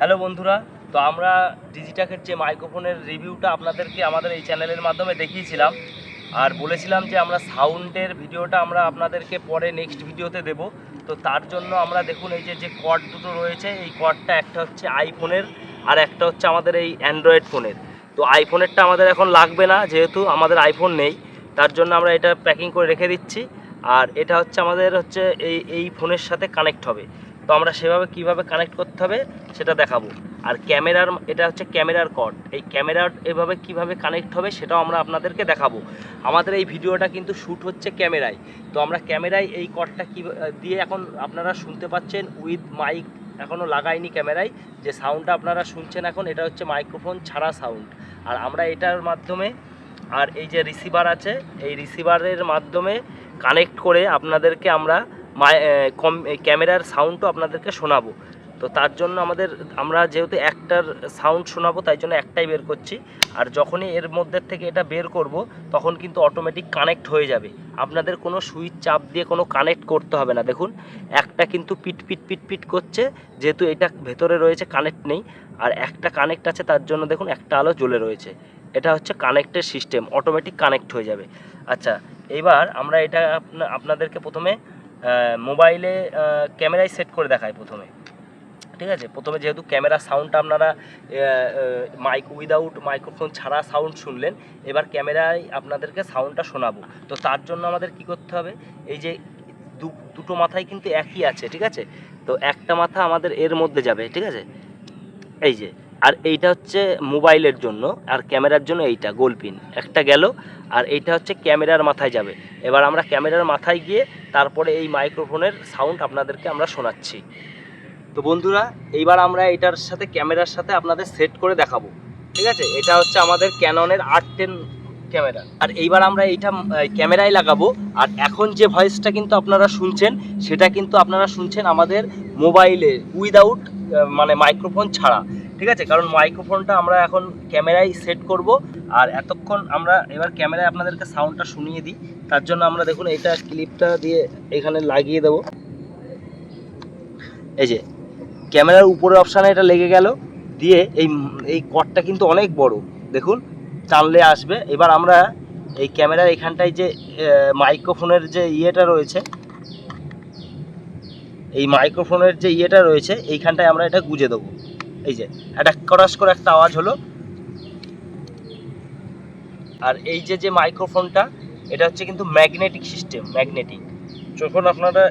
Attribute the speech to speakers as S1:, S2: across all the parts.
S1: Hello বন্ধুরা, তো আমরা ডিজিটাকের যে মাইক্রোফোনের রিভিউটা আপনাদেরকে আমাদের এই চ্যানেলের মাধ্যমে দেখিয়েছিলাম আর বলেছিলাম যে আমরা সাউন্ডের ভিডিওটা আমরা আপনাদেরকে পরে নেক্সট ভিডিওতে দেব। তো তার জন্য আমরা দেখুন এই যে কর্ড দুটো রয়েছে, এই কর্ডটা একটা হচ্ছে আইফোনের আর একটা হচ্ছে আমাদের এই অ্যান্ড্রয়েড ফোনের। তো আইফোনেরটা আমাদের এখন লাগবে না, যেহেতু আমাদের আইফোন নেই, তার জন্য আমরা এটা প্যাকিং করে রেখে দিচ্ছি। আর এটা হচ্ছে আমাদের হচ্ছে এই ফোনের সাথে কানেক্ট হবে। তো আমরা সেভাবে কিভাবে কানেক্ট করতে হবে সেটা দেখাবো। আর ক্যামেরার, এটা হচ্ছে ক্যামেরার কর্ড, এই ক্যামেরার এভাবে কিভাবে কানেক্ট হবে সেটাও আমরা আপনাদেরকে দেখাবো। আমাদের এই ভিডিওটা কিন্তু শ্যুট হচ্ছে ক্যামেরায়, তো আমরা ক্যামেরায় এই কর্ডটা কী দিয়ে এখন আপনারা শুনতে পাচ্ছেন উইথ মাইক, এখনও লাগাইনি ক্যামেরায়। যে সাউন্ডটা আপনারা শুনছেন এখন, এটা হচ্ছে মাইক্রোফোন ছাড়া সাউন্ড। আর আমরা এটার মাধ্যমে, আর এই যে রিসিভার আছে, এই রিসিভারের মাধ্যমে কানেক্ট করে আপনাদেরকে আমরা ক্যামেরার সাউন্ডও আপনাদেরকে শোনাবো। তো তার জন্য আমরা যেহেতু একটার সাউন্ড শোনাবো, তাই জন্য একটাই বের করছি। আর যখনই এর মধ্যে থেকে এটা বের করব, তখন কিন্তু অটোমেটিক কানেক্ট হয়ে যাবে। আপনাদের কোনো সুইচ চাপ দিয়ে কোনো কানেক্ট করতে হবে না। দেখুন একটা কিন্তু পিট পিট পিট পিট করছে, যেহেতু এটা ভেতরে রয়েছে, কানেক্ট নেই। আর একটা কানেক্ট আছে, তার জন্য দেখুন একটা আলো জ্বলে রয়েছে। এটা হচ্ছে কানেক্টের সিস্টেম, অটোমেটিক কানেক্ট হয়ে যাবে। আচ্ছা, এবার আমরা এটা আপনাদেরকে প্রথমে মোবাইলে ক্যামেরায় সেট করে দেখাই প্রথমে, ঠিক আছে। প্রথমে যেহেতু ক্যামেরা সাউন্ডটা আপনারা উইদাউট মাইক্রোফোন ছাড়া সাউন্ড শুনলেন, এবার ক্যামেরায় আপনাদেরকে সাউন্ডটা শোনাবো। তো তার জন্য আমাদের কি করতে হবে, এই যে দুটো মাথায় কিন্তু একই আছে, ঠিক আছে। তো একটা মাথা আমাদের এর মধ্যে যাবে, ঠিক আছে, এই যে। আর এইটা হচ্ছে মোবাইলের জন্য, আর ক্যামেরার জন্য এইটা গোল পিন একটা গেল। আর এইটা হচ্ছে ক্যামেরার মাথায় যাবে। এবার আমরা ক্যামেরার মাথায় গিয়ে তারপরে এই মাইক্রোফোনের সাউন্ড আপনাদেরকে আমরা শোনাচ্ছি। তো বন্ধুরা, এইবার আমরা এটার সাথে ক্যামেরার সাথে আপনাদের সেট করে দেখাবো, ঠিক আছে। এটা হচ্ছে আমাদের ক্যাননের R10 ক্যামেরা। আর এইবার আমরা এইটা ক্যামেরায় লাগাবো। আর এখন যে ভয়েসটা কিন্তু আপনারা শুনছেন, সেটা কিন্তু আপনারা শুনছেন আমাদের মোবাইলে উইদাউট মানে মাইক্রোফোন ছাড়া, ঠিক আছে। কারণ মাইক্রোফোনটা আমরা এখন ক্যামেরায় সেট করব। আর এতক্ষণ আমরা এবার ক্যামেরায় আপনাদেরকে সাউন্ডটা শুনিয়ে দিই। তার জন্য আমরা দেখুন এটা ক্লিপটা দিয়ে এখানে লাগিয়ে দেবো। এই যে ক্যামেরার উপরের অপশানে এটা লেগে গেল, দিয়ে এই কর্ডটা কিন্তু অনেক বড়, দেখুন টানলে আসবে। এবার আমরা এই ক্যামেরার এখানটায় যে মাইক্রোফোনের যে ইয়েটা রয়েছে, এই মাইক্রোফোনের যে ইয়েটা রয়েছে, এইখানটায় আমরা এটা গুঁজে দেবো। এই যে একটা করাস করে একটা আওয়াজ হলো। আর এই যে মাইক্রোফোনটা, এটা হচ্ছে কিন্তু ম্যাগনেটিক সিস্টেম, ম্যাগনেটিক। যখন আপনারা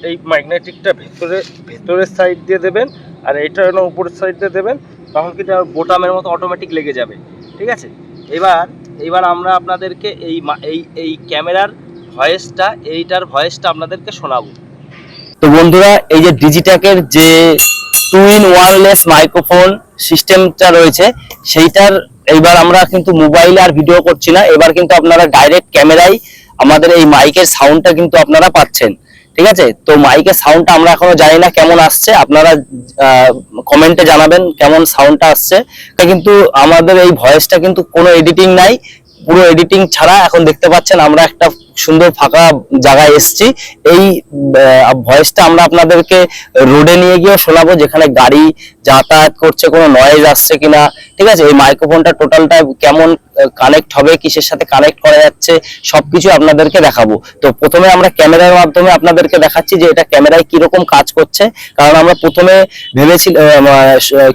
S1: এই ম্যাগনেটিকটা ভেতরের সাইড দিয়ে দেবেন, আর এইটা উপরের সাইড দিয়ে দেবেন, তখন কিন্তু বোতামের মতো অটোমেটিক লেগে যাবে, ঠিক আছে। এইবার আমরা আপনাদেরকে এই ক্যামেরার ভয়েসটা, এইটার ভয়েসটা আপনাদেরকে শোনাবো। তো বন্ধুরা, এই যে ডিজিটাকের যে 2-in-1 মাইক্রোফোন সিস্টেমটা রয়েছে, সেইটার এইবার আমরা কিন্তু মোবাইলে আর ভিডিও করছি না। এবার কিন্তু আপনারা ডাইরেক্ট ক্যামেরায় আমাদের এই মাইকের সাউন্ডটা কিন্তু আপনারা পাচ্ছেন, ঠিক আছে। তো মাইকের সাউন্ডটা আমরা এখনো জানি না কেমন আসছে, আপনারা কমেন্টে জানাবেন কেমন সাউন্ডটা আসছে। কিন্তু আমাদের এই ভয়েসটা কিন্তু কোনো এডিটিং নাই, পুরো এডিটিং ছাড়া। এখন দেখতে পাচ্ছেন আমরা একটা সুন্দর ফাঁকা জায়গায় এসেছি। এই ভয়েসটা আমরা আপনাদেরকে রোডে নিয়ে গিয়ে শোনাবো, যেখানে গাড়ি যাতায়াত করছে, কোনো নয়েজ আসছে কিনা, ঠিক আছে। এই মাইক্রোফোনটা টোটালটা কেমন কানেক্ট হবে, কিসের সাথে কানেক্ট করা যাচ্ছে, সবকিছু আপনাদেরকে দেখাবো। তো প্রথমে আমরা ক্যামেরার মাধ্যমে আপনাদেরকে দেখাচ্ছি যে এটা ক্যামেরায় কিরকম কাজ করছে। কারণ আমরা প্রথমে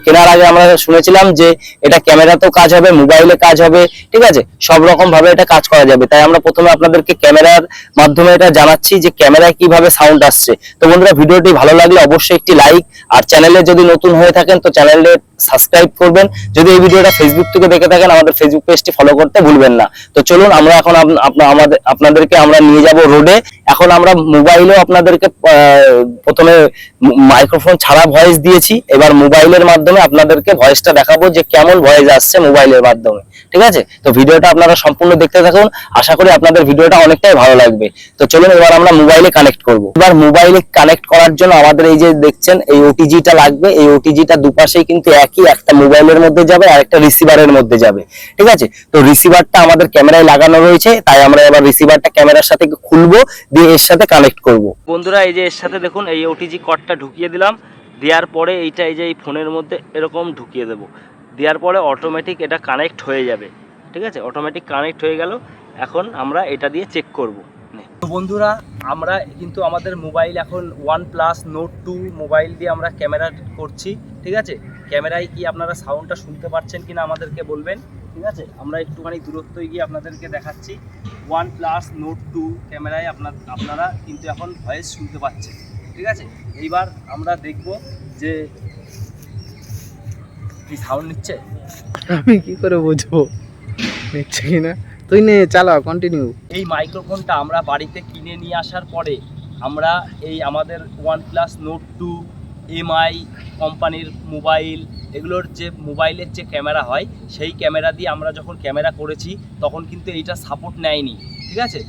S1: কেনার আগে আমরা শুনেছিলাম যে এটা ক্যামেরাতেও কাজ হবে, মোবাইলে কাজ হবে, ঠিক আছে, সব রকম ভাবে এটা কাজ করা যাবে। তাই আমরা প্রথমে আপনাদেরকে ক্যামেরার মাধ্যমে এটা জানাচ্ছি যে ক্যামেরায় কিভাবে সাউন্ড আসছে। তো বন্ধুরা, ভিডিওটি ভালো লাগলে অবশ্যই একটি লাইক, আর চ্যানেলে যদি নতুন হয়ে থাকেন তো চ্যানেলে সাবস্ক্রাইব করবেন। যদি এই ভিডিওটা ফেসবুক থেকে দেখে থাকেন, আমাদের ফেসবুক পেজটি ফলো করতে ভুলবেন না। তো চলুন আমরা এখন আপনাদেরকে আমরা নিয়ে যাব রোডে। এখন আমরা মোবাইলেও আপনাদেরকে প্রথমে মাইক্রোফোন ছাড়া ভয়েস দিয়েছি, এবার মোবাইলের মাধ্যমে আপনাদেরকে ভয়েসটা দেখাবো যে কেমন ভয়েস আসছে মোবাইলের মাধ্যমে, ঠিক আছে। তো ভিডিওটা আপনারা সম্পূর্ণ দেখতে থাকুন, আশা করি আপনাদের ভিডিওটা অনেকটাই ভালো লাগবে। তো চলুন এবার আমরা মোবাইলে কানেক্ট করব। এবার মোবাইলে কানেক্ট করার জন্য আমাদের এই যে দেখছেন এই ওটিজিটা লাগবে। এই ওটিজিটা দুপাশেই কিন্তু একই, একটা মোবাইলের মধ্যে যাবে আর একটা রিসিভারের মধ্যে যাবে, ঠিক আছে। তো রিসিভারটা আমাদের ক্যামেরায় লাগানো রয়েছে, তাই আমরা এবার রিসিভারটা ক্যামেরার সাথে খুলবো, দিয়ে এর সাথে কানেক্ট করব। বন্ধুরা, এই যে এর সাথে দেখুন এই ওটিজি কর্ডটা ঢুকিয়ে দিলাম, দেওয়ার পরে এইটা এই যে এই ফোনের মধ্যে এরকম ঢুকিয়ে দেবো, দেওয়ার পরে অটোমেটিক এটা কানেক্ট হয়ে যাবে। ঠিক আছে, অটোমেটিক কানেক্ট হয়ে গেল। এখন আমরা এটা দিয়ে চেক করব। তো বন্ধুরা, আমরা কিন্তু আমাদের মোবাইল এখন OnePlus Nord 2 মোবাইল দিয়ে আমরা ক্যামেরা করছি। ঠিক আছে, ক্যামেরায় কি আপনারা সাউন্ডটা শুনতে পাচ্ছেন কিনা আমাদেরকে বলবেন। ঠিক আছে, আমরা একটুখানি দূরত্ব গিয়ে আপনাদেরকে দেখাচ্ছি। OnePlus Nord 2 ক্যামেরায় আপনারা কিন্তু এখন ভয়েস শুনতে পাচ্ছেন। ঠিক আছে, এইবার আমরা দেখব যে কি সাউন্ড নিচ্ছে।
S2: আমি কি করে বুঝবো নিচ্ছে কিনা? তুই নে, চালা, কন্টিনিউ।
S1: এই মাইক্রোফোনটা আমরা বাড়িতে কিনে নিয়ে আসার পরে আমরা এই আমাদের OnePlus Nord 2 MI কোম্পানির মোবাইল, এগুলোর যে মোবাইলের যে ক্যামেরা হয় সেই ক্যামেরা দিয়ে আমরা যখন ক্যামেরা করেছি তখন কিন্তু এইটা সাপোর্ট নেয়নি। ঠিক আছে,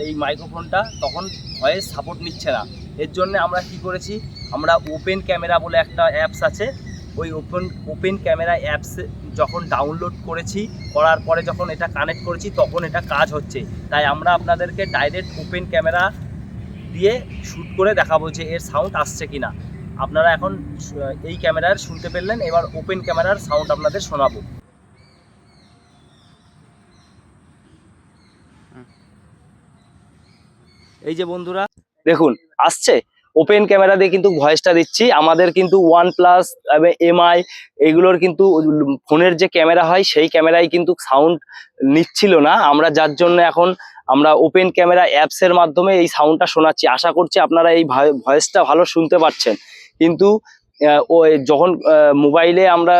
S1: এই মাইক্রোফোনটা তখন ভয়েস সাপোর্ট নিচ্ছে না। এর জন্য আমরা কি করেছি, আমরা ওপেন ক্যামেরা বলে একটা অ্যাপস আছে, ওই ওপেন ক্যামেরা অ্যাপস যখন ডাউনলোড করার পরে যখন এটা কানেক্ট করেছি তখন এটা কাজ হচ্ছে। তাই আমরা আপনাদেরকে ডাইরেক্ট ওপেন ক্যামেরা দিয়ে শ্যুট করে দেখাবো যে এর সাউন্ড আসছে কিনা। আপনারা এখন এই ক্যামেরার শুনতে পেলেন, এবার ওপেন ক্যামেরার সাউন্ড আপনাদের শোনাবো। এই যে বন্ধুরা দেখুন আসছে, ওপেন ক্যামেরা দিয়ে কিন্তু ভয়েসটা দিচ্ছি। আমাদের কিন্তু OnePlus MI এগুলোর কিন্তু ফোনের যে ক্যামেরা হয় সেই ক্যামেরায় কিন্তু সাউন্ড নিচ্ছিল না, আমরা যার জন্য এখন আমরা ওপেন ক্যামেরা অ্যাপসের মাধ্যমে এই সাউন্ডটা শোনাচ্ছি। আশা করছি আপনারা এই ভয়েসটা ভালো শুনতে পাচ্ছেন। কিন্তু যখন মোবাইলে আমরা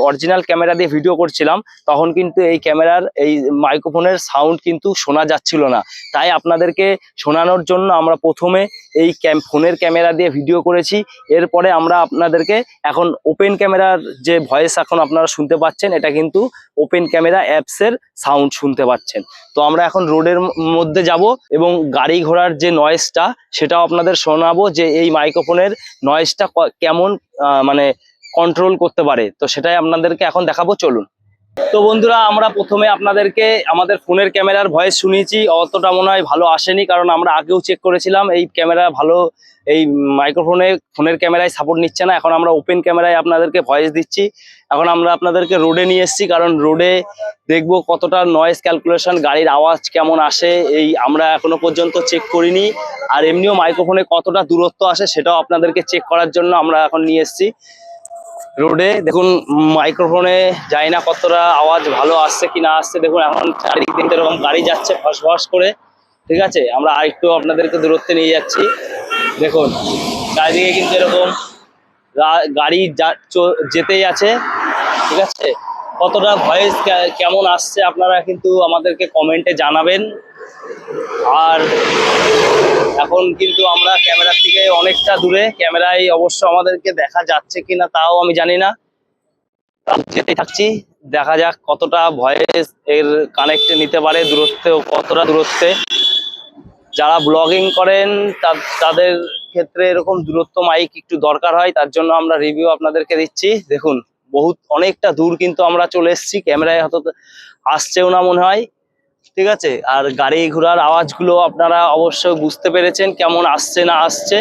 S1: অরিজিনাল ক্যামেরা দিয়ে ভিডিও করছিলাম তখন কিন্তু এই ক্যামেরার এই মাইক্রোফোনের সাউন্ড কিন্তু শোনা যাচ্ছিল না। তাই আপনাদেরকে শোনানোর জন্য আমরা প্রথমে এই ফোনের ক্যামেরা দিয়ে ভিডিও করেছি, এরপরে আমরা আপনাদেরকে এখন ওপেন ক্যামেরার যে ভয়েস এখন আপনারা শুনতে পাচ্ছেন এটা কিন্তু ওপেন ক্যামেরা অ্যাপসের সাউন্ড শুনতে পাচ্ছেন। তো আমরা এখন রোডের মধ্যে যাব এবং গাড়ি ঘোড়ার যে নয়েজটা সেটাও আপনাদের শোনাবো যে এই মাইক্রোফোনের নয়েজটা কেমন মানে কন্ট্রোল করতে পারে। তো সেটাই আপনাদেরকে এখন দেখাবো, চলুন। তো বন্ধুরা, আমরা প্রথমে আপনাদেরকে আমাদের ফোনের ক্যামেরার ভয়েস শুনিয়েছি, অতটা মনে হয় ভালো আসেনি, কারণ আমরা আগেও চেক করেছিলাম এই ক্যামেরা ভালো, এই ফোনের ক্যামেরায় সাপোর্ট নিচ্ছে না। এখন আমরা ওপেন ক্যামেরায় আপনাদেরকে ভয়েস দিচ্ছি। এখন আমরা আপনাদেরকে রোডে নিয়ে এসেছি, কারণ রোডে দেখবো কতটা নয়েজ ক্যালকুলেশন, গাড়ির আওয়াজ কেমন আসে, এই আমরা এখনো পর্যন্ত চেক করিনি। আর এমনিও মাইক্রোফোনে কতটা দূরত্ব আসে সেটাও আপনাদেরকে চেক করার জন্য আমরা এখন নিয়ে এসেছি রোডে। দেখুন মাইক্রোফোনে যাই না কতটা আওয়াজ ভালো আসছে কি না আসছে। দেখুন এখন চারিদিক থেকে এরকম গাড়ি যাচ্ছে ফস ফস করে। ঠিক আছে, আমরা আরেকটু আপনাদেরকে দূরত্বে নিয়ে যাচ্ছি। দেখুন চারিদিকে কিন্তু এরকম গাড়ি যেতেই আছে। ঠিক আছে, কতটা ভয়েস কেমন আসছে আপনারা কিন্তু আমাদেরকে কমেন্টে জানাবেন। আর এখন কিন্তু আমরা ক্যামেরার থেকে অনেকটা দূরে, ক্যামেরায় অবশ্য আমাদেরকে দেখা যাচ্ছে কিনা তাও আমি জানি না, যেতে থাকছি, দেখা যাক কতটা ভয়েস এর কানেক্টে নিতে পারে, দূরত্বে কতটা দূরত্বে। যারা ব্লগিং করেন তাদের ক্ষেত্রে এরকম দূরত্ব মাইক একটু দরকার হয়, তার জন্য আমরা রিভিউ আপনাদেরকে দিচ্ছি। দেখুন অনেকটা দূর কিন্তু আমরা চলে এসেছি, ক্যামেরায় হয়তো আসছেও না মনে হয়। ঠিক আছে, আর গাড়ি ঘোড়ার আওয়াজগুলো আপনারা অবশ্যই বুঝতে পেরেছেন কেমন আসছে না আসছে।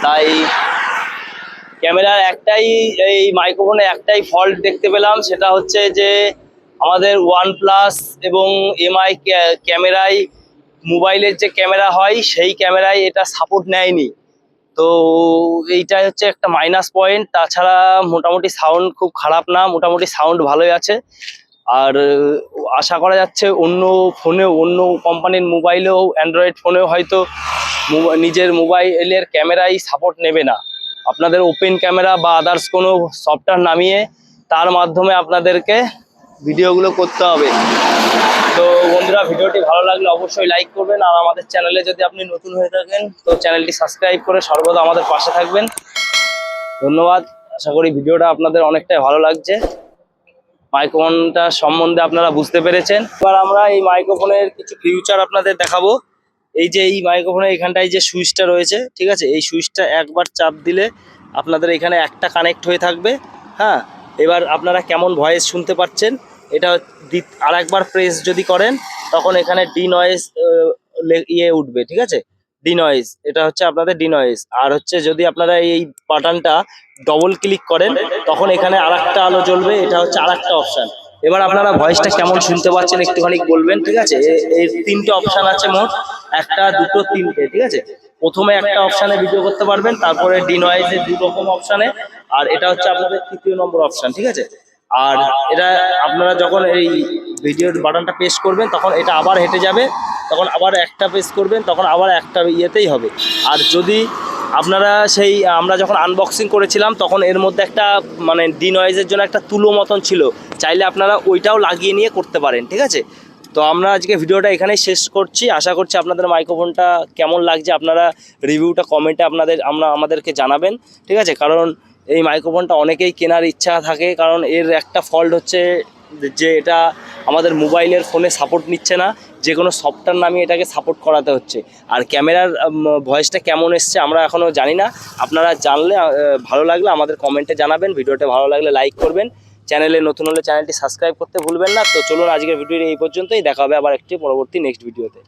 S1: তাই ক্যামেরার এই মাইক্রোফোনে একটাই ফল্ট দেখতে পেলাম, সেটা হচ্ছে যে আমাদের OnePlus এবং MI ক্যামেরায় মোবাইলের যে ক্যামেরা হয় সেই ক্যামেরায় এটা সাপোর্ট নেয়নি। তো এইটাই হচ্ছে একটা মাইনাস পয়েন্ট। তাছাড়া মোটামুটি সাউন্ড খুব খারাপ না, মোটামুটি সাউন্ড ভালোই আছে। আর আশা করা যাচ্ছে অন্য ফোনেও, অন্য কোম্পানির মোবাইলেও, অ্যান্ড্রয়েড ফোনেও হয়তো নিজের মোবাইলের ক্যামেরাই সাপোর্ট নেবে না। আপনাদের ওপেন ক্যামেরা বা আদার্স কোনো সফটওয়্যার নামিয়ে তার মাধ্যমে আপনাদেরকে ভিডিওগুলো করতে হবে। তো বন্ধুরা, ভিডিওটি ভালো লাগলে অবশ্যই লাইক করবেন, আর আমাদের চ্যানেলে যদি আপনি নতুন হয়ে থাকেন তো চ্যানেলটি সাবস্ক্রাইব করে সর্বদা আমাদের পাশে থাকবেন। ধন্যবাদ। আশা করি ভিডিওটা আপনাদের অনেকটাই ভালো লাগছে, মাইক্রোফোনটা সম্বন্ধে আপনারা বুঝতে পেরেছেন। এবার আমরা এই মাইক্রোফোনের কিছু ফিউচার আপনাদের দেখাবো। এই যে এই মাইক্রোফোনের এখানটায় যে সুইচটা রয়েছে, ঠিক আছে, এই সুইচটা একবার চাপ দিলে আপনাদের এখানে একটা কানেক্ট হয়ে থাকবে। হ্যাঁ, এবার আপনারা কেমন ভয়েস শুনতে পাচ্ছেন এটা আর একবার প্রেস যদি করেন তখন এখানে ডি নয়েজ উঠবে। ঠিক আছে, ডিনয়েজ, এটা হচ্ছে আপনাদের ডিনয়েজ। আর হচ্ছে যদি আপনারা এই বাটনটা ডবল ক্লিক করেন তখন এখানে আরেকটা আলো জ্বলবে, এটা হচ্ছে আরেকটা অপশন। এবার আপনারা ভয়েসটা কেমন শুনতে পাচ্ছেন একটুখানি বলবেন, ঠিক আছে? এই তিনটে অপশন আছে মোট, একটা দুটো তিনটে, ঠিক আছে? প্রথমে একটা অপশানে ভিডিও করতে পারবেন, তারপরে ডিনয়েজে দু রকম অপশানে, আর এটা হচ্ছে আপনাদের তৃতীয় নম্বর অপশন, ঠিক আছে? আর এটা আপনারা যখন এই ভিডিওর বাটনটা প্রেস করবেন তখন এটা আবার হেঁটে যাবে, তখন আবার একটা প্রেস করবেন তখন আবার একটা ইয়েতেই হবে। আর যদি আপনারা সেই আমরা যখন আনবক্সিং করেছিলাম তখন এর মধ্যে একটা মানে ডিনয়েজের জন্য একটা তুলো মতন ছিল, চাইলে আপনারা ওইটাও লাগিয়ে নিয়ে করতে পারেন, ঠিক আছে? তো আমরা আজকে ভিডিওটা এখানেই শেষ করছি। আশা করছি আপনাদের মাইক্রোফোনটা কেমন লাগছে আপনারা রিভিউটা কমেন্টে আমাদেরকে জানাবেন, ঠিক আছে? কারণ এই মাইক্রোফোনটা অনেকেই কেনার ইচ্ছা থাকে, কারণ এর একটা ফল্ট হচ্ছে যে এটা আমাদের মোবাইলের ফোনে সাপোর্ট নিচ্ছে না, যে কোনো সফটওয়্যার নামিয়ে এটাকে সাপোর্ট করাতে হচ্ছে। আর ক্যামেরার ভয়েসটা কেমন এসছে আমরা এখনও জানি না, আপনারা জানলে ভালো লাগলে আমাদের কমেন্টে জানাবেন। ভিডিওটা ভালো লাগলে লাইক করবেন, চ্যানেলে নতুন হলে চ্যানেলটি সাবস্ক্রাইব করতে ভুলবেন না। তো চলুন আজকের ভিডিওটি এই পর্যন্তই, দেখা হবে আবার একটি পরবর্তী নেক্সট ভিডিওতে।